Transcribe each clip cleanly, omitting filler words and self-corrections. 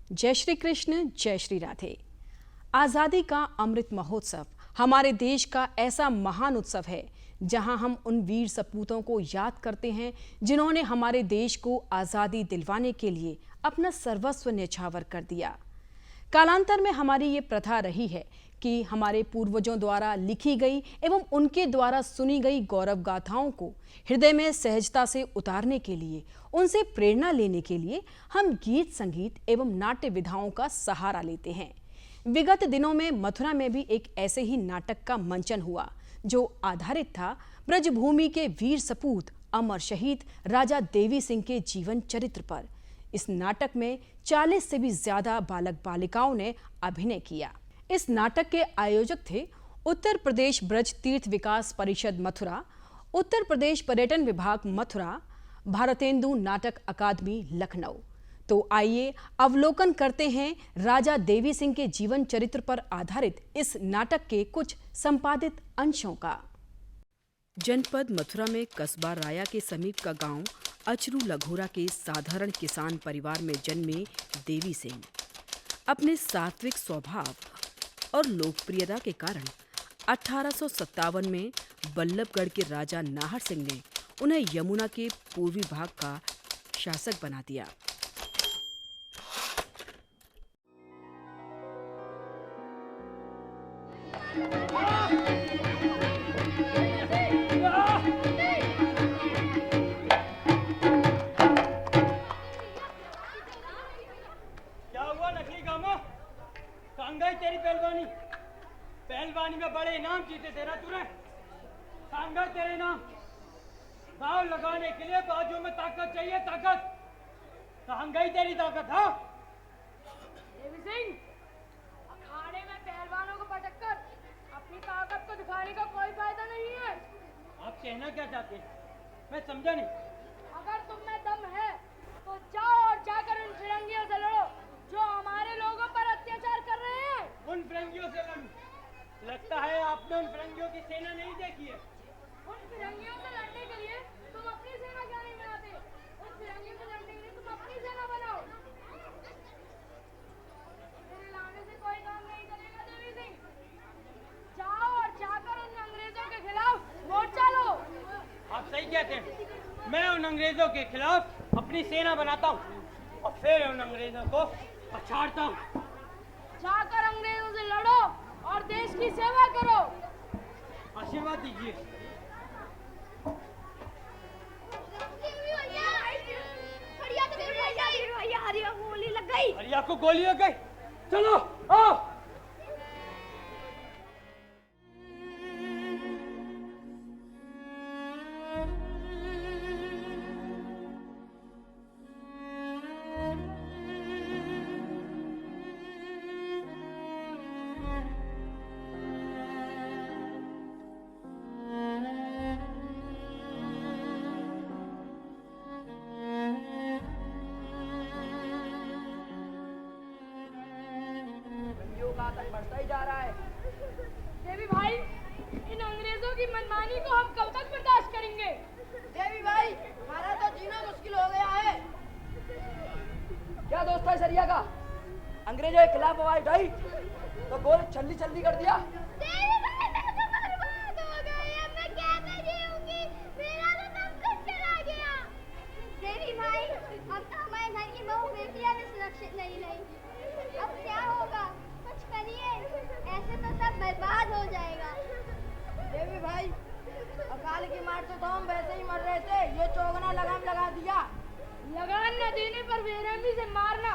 जय श्री कृष्ण, जय श्री राधे। आज़ादी का अमृत महोत्सव हमारे देश का ऐसा महान उत्सव है जहां हम उन वीर सपूतों को याद करते हैं जिन्होंने हमारे देश को आज़ादी दिलवाने के लिए अपना सर्वस्व न्यौछावर कर दिया। कालांतर में हमारी ये प्रथा रही है कि हमारे पूर्वजों द्वारा लिखी गई एवं उनके द्वारा सुनी गई गौरव गाथाओं को हृदय में सहजता से उतारने के लिए, उनसे प्रेरणा लेने के लिए हम गीत संगीत एवं नाट्य विधाओं का सहारा लेते हैं। विगत दिनों में मथुरा में भी एक ऐसे ही नाटक का मंचन हुआ जो आधारित था ब्रजभूमि के वीर सपूत अमर शहीद राजा देवी सिंह के जीवन चरित्र पर। इस नाटक में 40 से भी ज्यादा बालक बालिकाओं ने अभिनय किया। इस नाटक के आयोजक थे उत्तर प्रदेश ब्रज तीर्थ विकास परिषद मथुरा, उत्तर प्रदेश पर्यटन विभाग मथुरा, भारतेंदु नाटक अकादमी लखनऊ। तो आइए अवलोकन करते हैं राजा देवी सिंह के जीवन चरित्र पर आधारित इस नाटक के कुछ संपादित अंशों का। जनपद मथुरा में कस्बा राया के समीप का गांव अचरू लघोरा के साधारण किसान परिवार में जन्मे देवी सिंह अपने सात्विक स्वभाव और लोकप्रियता के कारण 1857 में बल्लभगढ़ के राजा नाहर सिंह ने उन्हें यमुना के पूर्वी भाग का शासक बना दिया। तेरी पहलवानी में बड़े इनाम जीते तेरा तूने। सांगा तेरे नाम दाव लगाने के लिए बाजू में ताकत चाहिए, ताकत कहाँ गई तेरी ताकत? हाँ देवी सिंह, अखाड़े में पहलवानों को पटककर अपनी ताकत को दिखाने का कोई फायदा नहीं है। आप कहना क्या चाहते हैं? मैं समझा नहीं। अगर तुम में दम है तो जाओ और जाकर उन फिरंगियों से लड़ो जो हमारे लोगों पर अत्याचार कर रहे हैं। उन फिरंगियों से लड़ो? लगता है आपने उन फिरंगियों की सेना नहीं देखी है। उन फिरंगियों से लड़ने के लिए तुम अपनी सेना क्यों नहीं बनाते? उन फिरंगियों से लड़ने के लिए तुम अपनी सेना बनाओ। मेरे लाने से कोई काम नहीं चलेगा देवी सिंह। जाओ और जाकर उन अंग्रेजों के खिलाफ मोर्चा लो। आप सही कहते हैं। मैं उन अंग्रेजों के खिलाफ अपनी सेना बनाता हूँ और फिर उन अंग्रेजों को पछाड़ता हूँ। जाकर अंग्रेजों से लड़ो और देश की सेवा करो। आशीर्वाद दीजिए। हरिया को गोली लग गई। चलो आओ। बढ़ता ही जा रहा है। देवी भाई, इन अंग्रेजों की मनमानी को हम कब तक बर्दाश्त करेंगे? देवी भाई, हमारा तो जीना मुश्किल हो गया है। क्या दोस्त है सरिया का? अंग्रेजों के खिलाफ आवाज उठाई तो गोली छल्ली छल्ली कर दिया। देवी भाई, मैं तो बर्बाद हो गई। अब मैं कैसे जीऊंगी? मेरा तो सब कुछ चला गया। देवी भाई, अब तो हमारे घर की बहू बेटियां भी सुरक्षित नहीं रही। अब क्या होगा? कुछ करिए, ऐसे तो सब बर्बाद हो जाएगा। देवी भाई, अकाल की मार से तो हम वैसे ही मर रहे थे, ये चौगना लगाम लगा दिया। लगान न देने पर बेरहमी से मारना,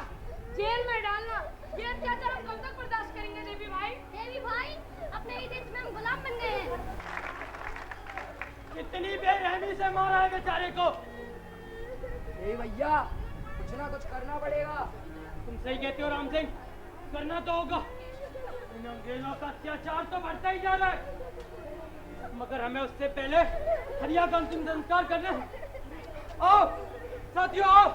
जेल में डालना, ये अत्याचार हम कब तक बर्दाश्त करेंगे देवी भाई? देवी भाई, अपने ही देश में हम गुलाम बन गए हैं। कितनी बेरहमी से मारा है बेचारे को। देवी भैया, कुछ ना कुछ करना पड़ेगा। तुम सही कहते हो राम सिंह, करना तो होगा। इन अंग्रेजों का अत्याचार तो बढ़ता ही जा रहा है, मगर हमें उससे पहले हरिया का अंतिम संस्कार करना है। आओ साथियों, आओ।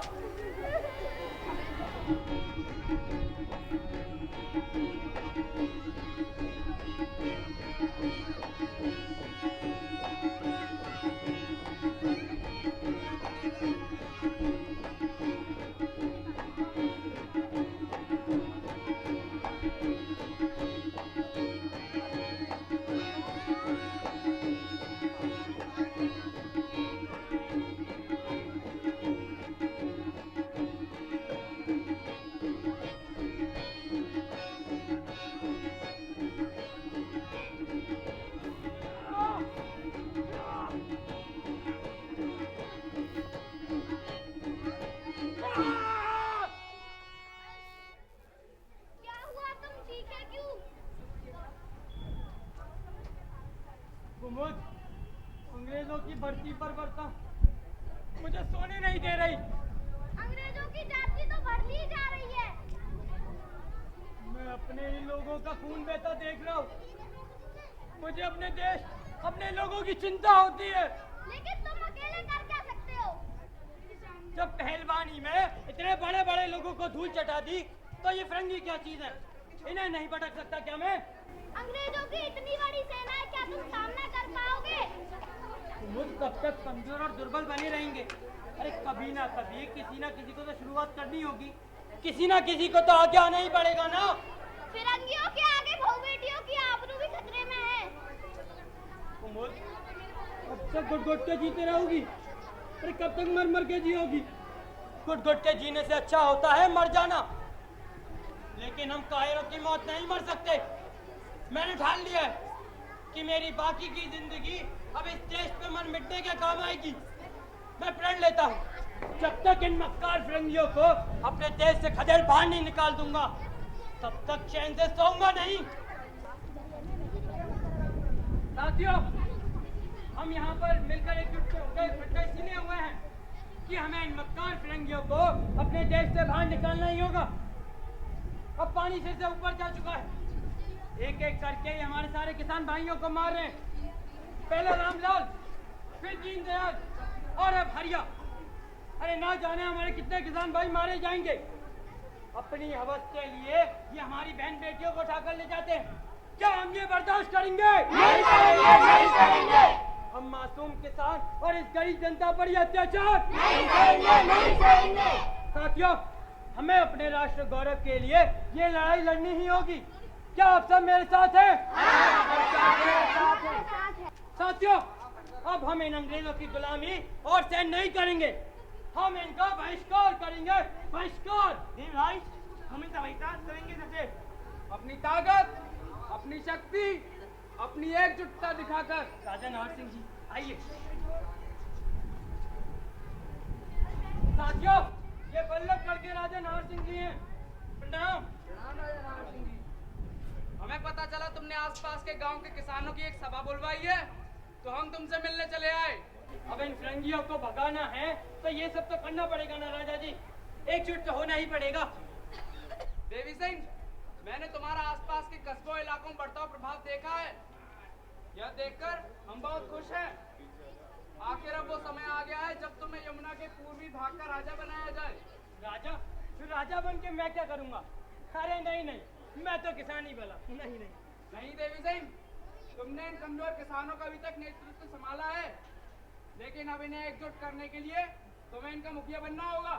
हुकूमत अंग्रेजों की बढ़ती बर्बरता मुझे सोने नहीं दे रही। अंग्रेजों की जाति तो बढ़ती ही जा रही है। मैं अपने ही लोगों का खून बहता देख रहा हूँ। मुझे अपने देश, अपने लोगों की चिंता होती है। लेकिन तुम अकेले कर क्या सकते हो? जब पहलवानी में इतने बड़े बड़े लोगों को धूल चटा दी, तो ये फिरंगी क्या चीज है? इन्हें नहीं पटक सकता क्या मैं? अंग्रेजों की इतनी बड़ी सेना है, क्या तुम सामना कर पाओगे? तुम कब तक कमजोर और दुर्बल बने रहेंगे? अरे कभी ना कभी किसी ना किसी को तो शुरुआत करनी होगी। किसी ना किसी को तो आगे आना ही पड़ेगा ना। फिरंगियों के आगे बहु बेटियों की आबरू भी खतरे में है। कब तक घुट-घुट के जीते रहोगी? अरे कब तक मर मर के जियोगी? घुट-घुट के जीने से अच्छा होता है मर जाना। लेकिन हम कायरों की मौत नहीं मर सकते। मैंने ठान लिया है कि मेरी बाकी की जिंदगी अब इस देश पे मर मिटने के काम आएगी। मैं प्रण लेता हूँ, जब तक इन मक्कार फिरंगियों को अपने देश से खदेड़ बाहर नहीं निकाल दूंगा, तब तक चैन से सोऊंगा नहीं। साथियों, हम यहाँ पर मिलकर एकजुट होकर इसलिए हुए हैं कि हमें इन मक्कार फिरंगियों को अपने देश से बाहर निकालना ही होगा। अब पानी सिर से ऊपर जा चुका है। एक एक करके ये हमारे सारे किसान भाइयों को मार रहे हैं। पहले रामलाल, फिर दीनदयाल और अब हरिया। अरे ना जाने हमारे कितने किसान भाई मारे जाएंगे। अपनी हवस के लिए ये हमारी बहन बेटियों को उठाकर ले जाते हैं। क्या हम ये बर्दाश्त करेंगे? नहीं करेंगे, नहीं करेंगे। हम मासूम किसान और इस गरीब जनता पर ये अत्याचार नहीं करेंगे, नहीं करेंगे। साथियों, हमें अपने राष्ट्र गौरव के लिए ये लड़ाई लड़नी ही होगी। क्या आप सब मेरे साथ हैं? साथियों, अब हम इन अंग्रेजों की गुलामी और सहन नहीं करेंगे। हम इनका बहिष्कार करेंगे, बहिष्कार। भाई, हम इनका बहिष्कार करेंगे जैसे अपनी ताकत, अपनी शक्ति, अपनी एकजुटता दिखाकर। राजा नाहर सिंह जी, आइए। साथियों, ये बल्लभगढ़ के राजा नाहर सिंह जी हैं। प्रणाम। हमें पता चला तुमने आसपास के गांव के किसानों की एक सभा बुलवाई है, तो हम तुमसे मिलने चले आए। अब इन फिरंगियों को भगाना है तो ये सब तो करना पड़ेगा ना राजा जी। एकजुट तो होना ही पड़ेगा। देवी सिंह, मैंने तुम्हारा आसपास के कस्बों इलाकों में बढ़ता प्रभाव देखा है। यह देखकर हम बहुत खुश हैं। आखिर अब वो समय आ गया है जब तुम्हें यमुना के पूर्वी भाग का राजा बनाया जाए। राजा? फिर राजा बन के मैं क्या करूंगा? अरे नहीं नहीं, मैं तो किसान ही बना। नहीं नहीं नहीं देवी सिंह, तुमने इन कमजोर किसानों का अभी तक नेतृत्व संभाला है, लेकिन अब इन्हें एकजुट करने के लिए तुम्हें इनका मुखिया बनना होगा।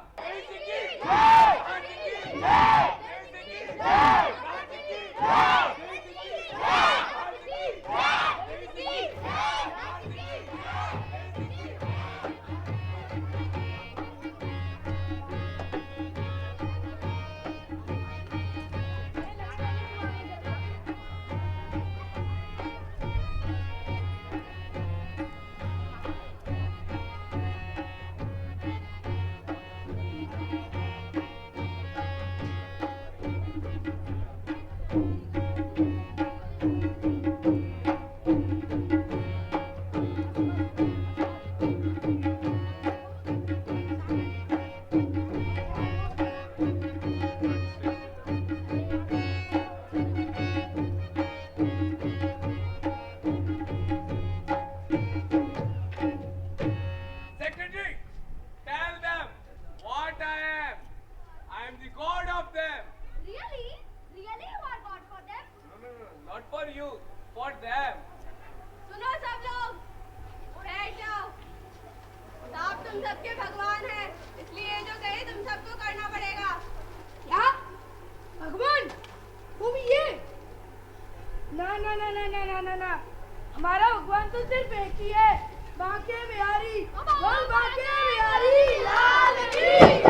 हमारा भगवान तो सिर्फ एक ही है, बांके बिहारी, बोल बांके बिहारी लाल की जय।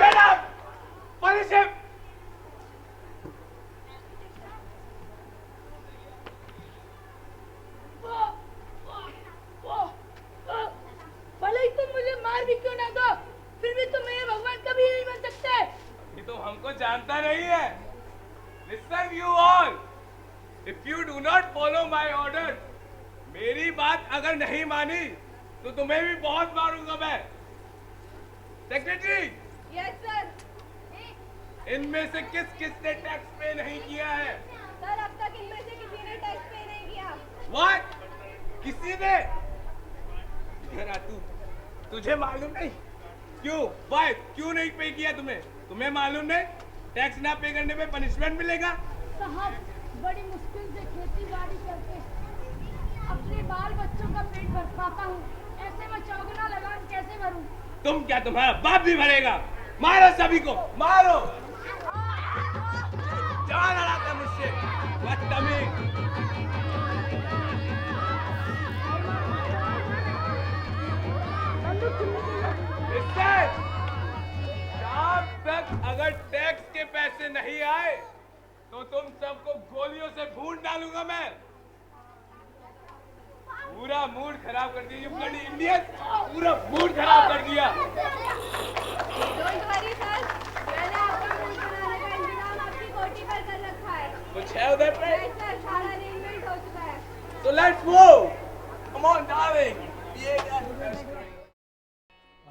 Shut up! Punish him! भले ही तुम मुझे मार भी क्यों ना दो, फिर भी तुम मेरे भगवान कभी नहीं बन सकते। ये तो हमको जानता नहीं है। Listen you all, if you do not follow my orders, may मेरी बात अगर नहीं मानी तो तुम्हें भी बहुत मारूंगा मैं। Secretary, yes sir. इनमें से किस किसने टैक्स पे नहीं किया है? सर अब तक इनमें से किसी ने टैक्स पे नहीं किया। What? किसी ने? जरा तुझे मालूम नहीं? क्यों? Why? क्यों नहीं पे किया तुम्हें? तुम्हें मालूम नहीं? टैक्स ना पे करने पे पनिशमेंट मिलेगा? साहब बड़ी मुश्किल से खेती बाड़ी करके अपने बाल बच्चों का पेट भर पाता हूँ, ऐसे में चौगुना लगान कैसे भरूं? तुम क्या, तुम्हारा बाप भी भरेगा? मारो सभी को, मारो। जवान लड़ाता मुझसे, बदतमीज। शाम तक अगर टैक्स के पैसे नहीं आए तो तुम सबको गोलियों से भून डालूंगा मैं। पूरा मूड खराब कर दिया, ब्लडी इंडियन, पूरा मूड खराब कर दिया। डोंट वरी सर, मैंने आपका मूड बनाने का इंतजाम आपकी कोठी पर कर रखा है। कुछ है उधर पे? यस सर, सारा अरेंजमेंट हो चुका है। So let's move. Come on, darling.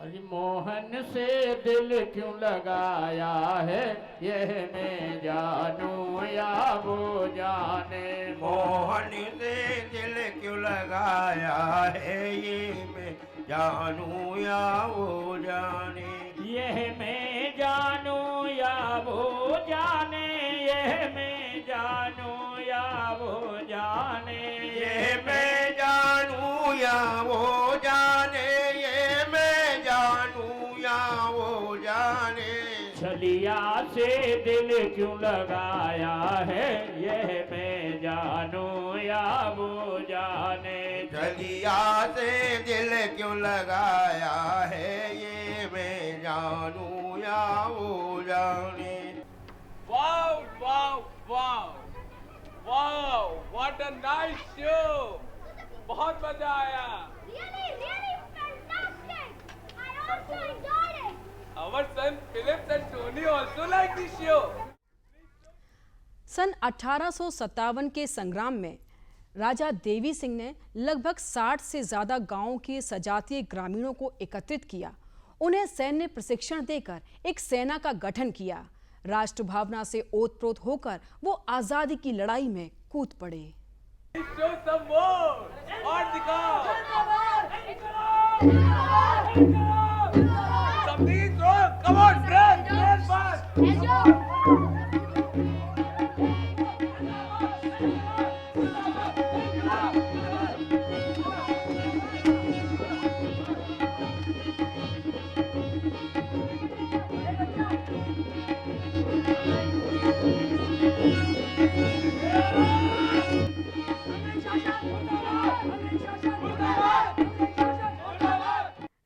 अरे मोहन से दिल क्यों लगाया है, यह मैं जानूं या वो जाने। मोहन से दिल क्यों लगाया है, ये मैं जानूं या वो जाने। यह मैं जानूं या वो जाने, यह मैं जानूं या वो जाने। ये मैं जानूं या वो जाने, ये मैं जानूं या वो जाने। छलिया से दिल क्यों लगाया है, यह मैं जानूं या वो जाने। छलिया से दिल क्यों लगाया है, ये मैं जानूं या वो जाने। Wow, wow, wow. Wow, what a nice show. बहुत मजा आया। Really fantastic. I also enjoyed it. Our son Philip and Tony also like this show. सन 1857 के संग्राम में राजा देवी सिंह ने लगभग 60 से ज्यादा गांवों के सजातीय ग्रामीणों को एकत्रित किया। उन्हें सैन्य प्रशिक्षण देकर एक सेना का गठन किया। राष्ट्र भावना से ओतप्रोत होकर वो आजादी की लड़ाई में कूद पड़े। Show some more. और दिखाओ। Something is wrong. Come on, run fast.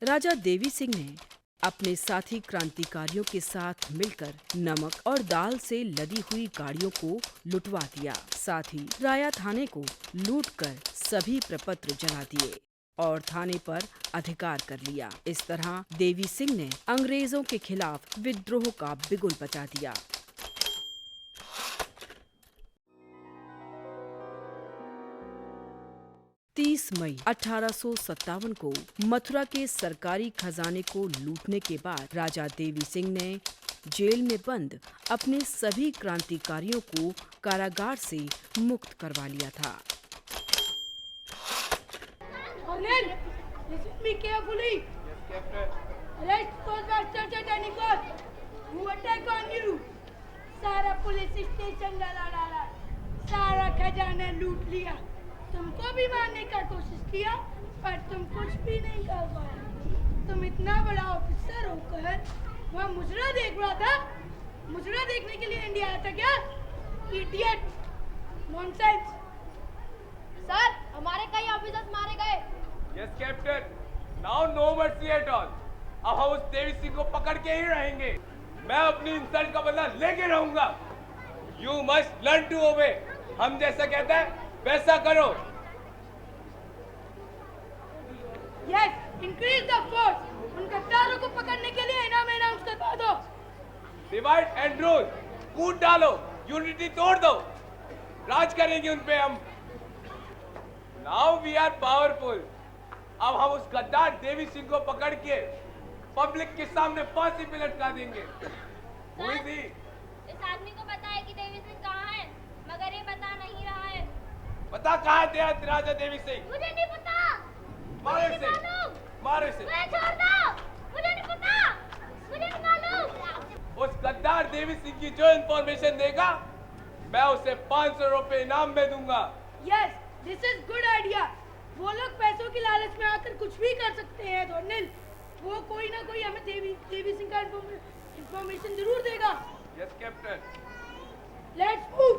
राजा देवी सिंह ने अपने साथी क्रांतिकारियों के साथ मिलकर नमक और दाल से लदी हुई गाड़ियों को लुटवा दिया। साथ ही राया थाने को लूटकर सभी प्रपत्र जला दिए और थाने पर अधिकार कर लिया। इस तरह देवी सिंह ने अंग्रेजों के खिलाफ विद्रोह का बिगुल बजा दिया। 30 मई 1857 को मथुरा के सरकारी खजाने को लूटने के बाद राजा देवी सिंह ने जेल में बंद अपने सभी क्रांतिकारियों को कारागार से मुक्त करवा लिया था। Listen me carefully. Arrest those bastards at any cost who attack on you. सारा पुलिस स्टेशन लड़ा डाला, सारा खजाना लूट लिया। तुमको भी मारने का कोशिश किया पर तुम कुछ भी नहीं कर पाए। तुम इतना बड़ा ऑफिसर होकर वहाँ मुजरा देख रहा था। मुजरा देखने के लिए इंडिया आया था क्या? Idiot, nonsense. सर, हमारे कई ऑफिसर्स मारे गए। Yes, Captain. Now no mercy at all. अब हम उस देवी सिंह को पकड़ के ही रहेंगे। मैं अपनी इंसल्ट का बदला लेके रहूंगा। You must learn to obey. हम जैसा कहते हैं वैसा करो। Yes, increase the force. उन गद्दारों को पकड़ने के लिए इनाम अनाउंस करवा दो। Divide and rule. कूद डालो, यूनिटी तोड़ दो। राज करेंगे उन पे हम। Now we are powerful. अब हम उस गद्दार देवी सिंह को पकड़ के पब्लिक के सामने फांसी पे लटका देंगे। हुई थी? इस आदमी को पता है कि देवी सिंह कहाँ है, मगर ये बता नहीं रहा है। पता कहाँ है तेरा राजा देवी सिंह? मुझे नहीं पता। मारो इसे, मारो इसे। मुझे छोड़ दो, मुझे नहीं पता, मुझे निकालो। उस गद्दार देवी सिंह की जो इंफॉर्मेशन देगा, मैं उसे 500 रुपए इनाम में दूंगा। Yes, this is good idea. वो लोग पैसों की लालच में आकर कुछ भी कर सकते हैं धोनिल। वो कोई ना कोई हमें देवी सिंह का इंफॉर्मेशन जरूर देगा। Yes captain. Let's move.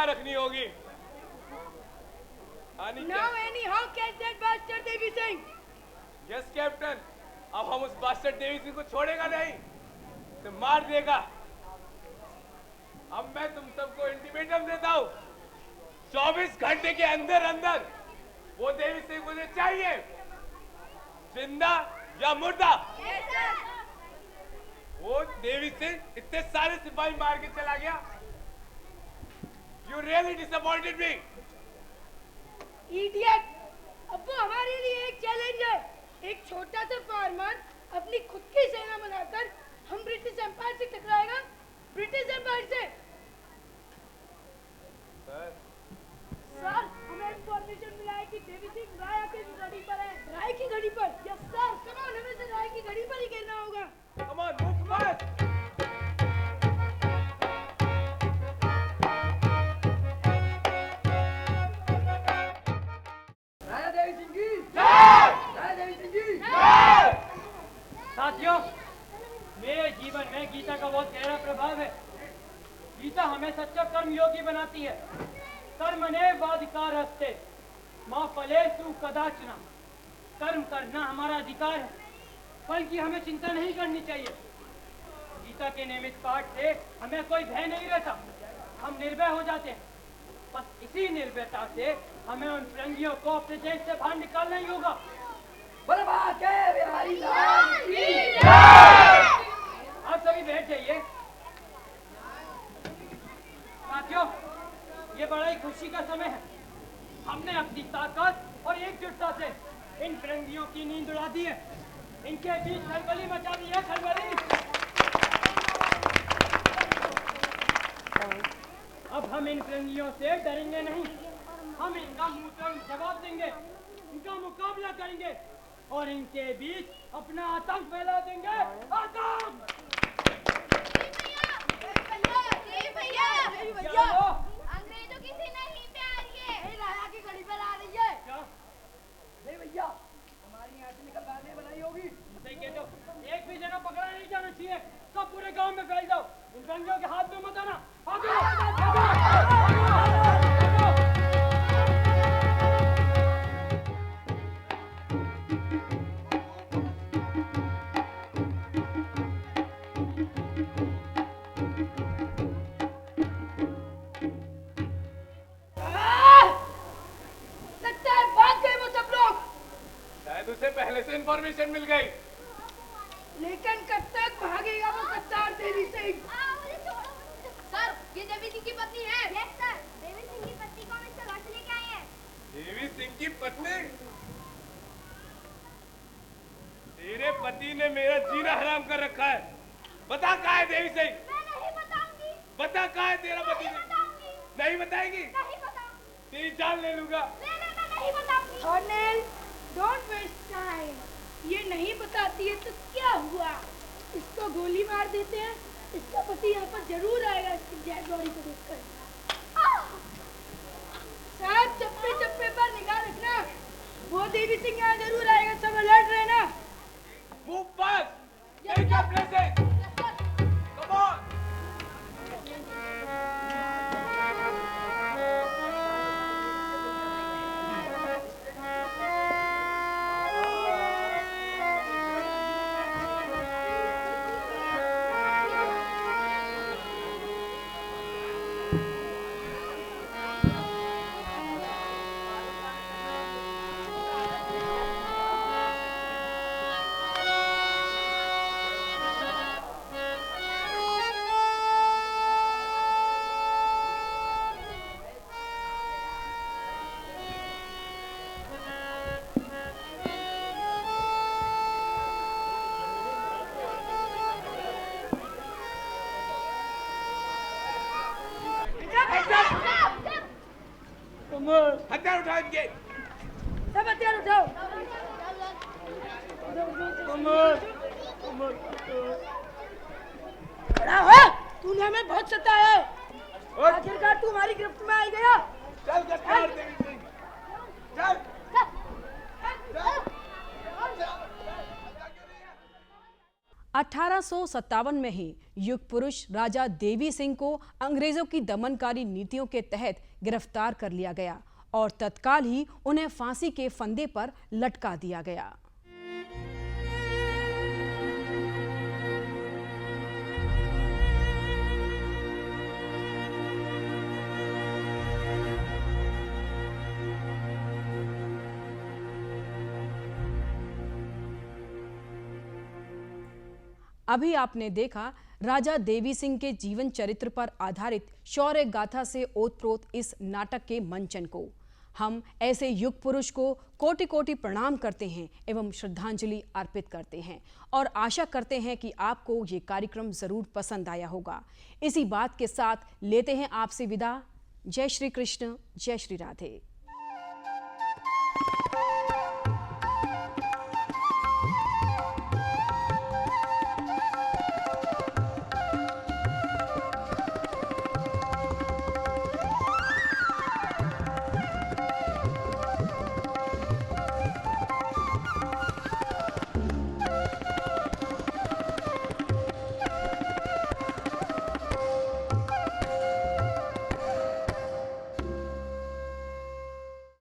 रखनी होगी। Now anyhow catch that bastard Devi Singh. Yes captain, अब हम उस बास्टर्ड देवी सिंह को छोड़ेगा नहीं, तो मार देगा। अब मैं तुम सबको इंटीमेटम देता हूँ, 24 घंटे के अंदर अंदर वो देवी सिंह मुझे चाहिए, जिंदा या मुर्दा। Yes, sir. वो देवी सिंह इतने सारे सिपाही मार के चला गया। You really disappointed me. Idiot! अब वो हमारे लिए एक चैलेंज है। एक छोटा सा फार्मर अपनी खुद की सेना बनाकर हम ब्रिटिश एम्पायर से टकराएगा, ब्रिटिश एम्पायर से। सर, हमें इंफॉर्मेशन मिला है कि देवी सिंह राय की घड़ी पर है। राय की घड़ी पर? Yes sir. कम ऑन, हमें से राय की घड़ी पर ही खेलना होगा। Come on, move fast. साथियों, मेरे जीवन में गीता का बहुत गहरा प्रभाव है। गीता हमें सच्चा कर्मयोगी बनाती है। कर्मण्येवाधिकारस्ते मा फलेषु कदाचन। कर्म करना हमारा अधिकार है, फल की हमें चिंता नहीं करनी चाहिए। गीता के नियमित पाठ से हमें कोई भय नहीं रहता, हम निर्भय हो जाते हैं। बस इसी निर्भयता से हमें उन फिरंगियों को अपने देश से बाहर निकालना ही होगा। आप सभी बैठ जाइए। साथियों, ये बड़ा ही खुशी का समय है। हमने अपनी ताकत और एकजुटता से इन फिरंगियों की नींद उड़ा दी है। इनके बीच खलबली मचा दी है, खलबली। अब हम इन फिरंगियों से डरेंगे नहीं, हम इनका मुंह तोड़ जवाब देंगे। इनका मुकाबला करेंगे और इनके बीच अपना आतंक फैला देंगे। आतंक! क्या हो? अंग्रेजों की सेना यहीं पे आ रही है। राजा की गड़ी पर आ रही है। क्या? नहीं भैया, हमारी यहाँ से निकल बातें बनाई होगी। सही कहते हो। एक भी जना पकड़ा नहीं जाना चाहिए। सब पूरे गांव में फैल जाओ। इन रंगियों के हाथ में मत आना। लगता है भाग गए वो सब लोग। शायद उसे पहले से इंफॉर्मेशन मिल गई। लेकिन कब तक भागेगा वो कत्तार देवी सिंह? सर, ये देवी सिंह की पत्नी है। यस सर, देवी सिंह की पत्नी को हम इसके घर से लेके आए हैं। देवी सिंह की पत्नी? तेरे पति ने मेरा जीना हराम कर रखा है। बता कहाँ है देवी सिंह? मैं नहीं बताऊंगी। बता कहाँ है तेरा पति? नहीं बताऊंगी। नहीं बताएगी? नहीं बताऊंगी। तेरी जान ले लूंगा। मैं नहीं बताऊंगी। Colonel, don't waste time. ये नहीं बताती है तो क्या हुआ? इसको गोली मार देते हैं। इसका पति यहाँ पर जरूर आएगा इसकी डेड बॉडी को देखकर। साहब, चप्पे चप्पे पर निगाह रखना। वो देवी सिंह यहाँ जरूर आएगा, सब अलर्ट रहना। Move fast. Take your places. Come on. हथियार उठाओ इनके। सब हथियार उठाओ। खड़ा हो, तूने हमें बहुत सताया है। आखिरकार तू हमारी गिरफ्त में आ गया। चल गद्दार देवी सिंह, चल। 1857 में ही युग पुरुष राजा देवी सिंह को अंग्रेजों की दमनकारी नीतियों के तहत गिरफ्तार कर लिया गया और तत्काल ही उन्हें फांसी के फंदे पर लटका दिया गया। अभी आपने देखा राजा देवी सिंह के जीवन चरित्र पर आधारित शौर्य गाथा से ओतप्रोत इस नाटक के मंचन को। हम ऐसे युग पुरुष को कोटि कोटि प्रणाम करते हैं एवं श्रद्धांजलि अर्पित करते हैं और आशा करते हैं कि आपको ये कार्यक्रम जरूर पसंद आया होगा। इसी बात के साथ लेते हैं आपसे विदा। जय श्री कृष्ण, जय श्री राधे।